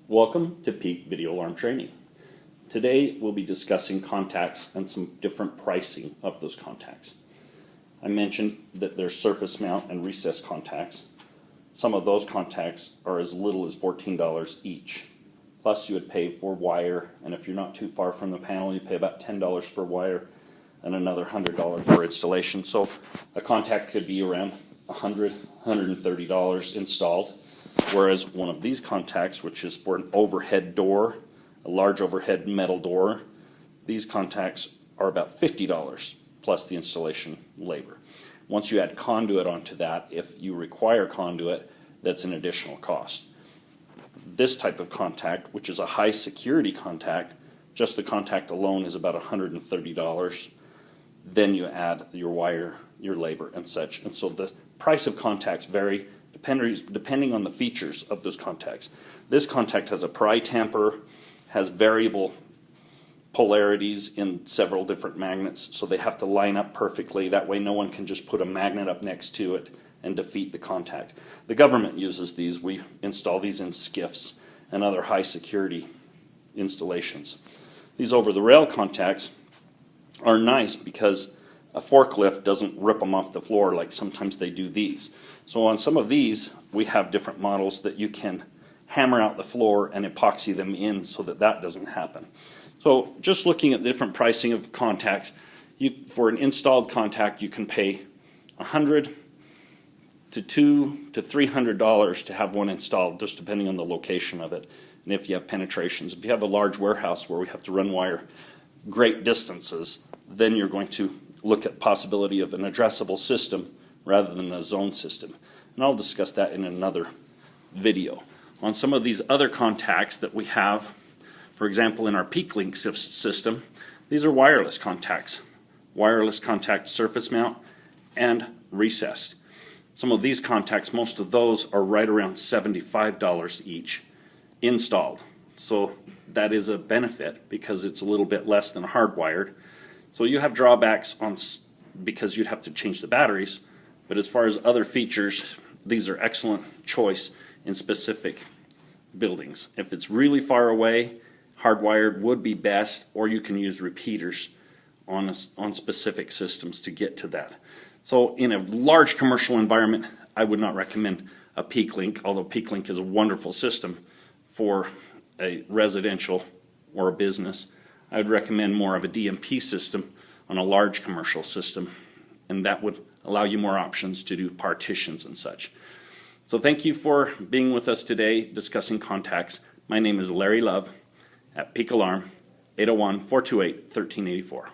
Welcome to Peak Video Alarm Training. Today we'll be discussing contacts and some different pricing of those contacts. I mentioned that there's surface mount and recessed contacts. Some of those contacts are as little as $14 each. Plus you would pay for wire, and if you're not too far from the panel you pay about $10 for wire and another $100 for installation. So a contact could be around $100, $130 installed. Whereas one of these contacts, which is for an overhead door, a large overhead metal door, these contacts are about $50 plus the installation labor. Once you add conduit onto that, if you require conduit, that's an additional cost. This type of contact, which is a high security contact, just the contact alone is about $130. Then you add your wire, your labor, and such. And so the price of contacts vary depending on the features of those contacts. This contact has a pry tamper, has variable polarities in several different magnets, so they have to line up perfectly. That way no one can just put a magnet up next to it and defeat the contact. The government uses these. We install these in skiffs and other high security installations. These over-the-rail contacts are nice because a forklift doesn't rip them off the floor like sometimes they do these. So on some of these, we have different models that you can hammer out the floor and epoxy them in so that that doesn't happen. So just looking at the different pricing of contacts, for an installed contact you can pay $100 to $200 to $300 to have one installed, just depending on the location of it and if you have penetrations. If you have a large warehouse where we have to run wire great distances, then you're going to look at possibility of an addressable system rather than a zone system. And I'll discuss that in another video. On some of these other contacts that we have, for example in our PeakLink system, these are wireless contacts. Wireless contact surface mount and recessed. Some of these contacts, most of those are right around $75 each installed. So that is a benefit because it's a little bit less than hardwired. So you have drawbacks because you'd have to change the batteries, but as far as other features, these are excellent choice in specific buildings. If it's really far away, hardwired would be best, or you can use repeaters on specific systems to get to that. So in a large commercial environment, I would not recommend a PeakLink, although PeakLink is a wonderful system for a residential or a business. I would recommend more of a DMP system on a large commercial system, and that would allow you more options to do partitions and such. So thank you for being with us today discussing contacts. My name is Larry Love at Peak Alarm, 801-428-1384.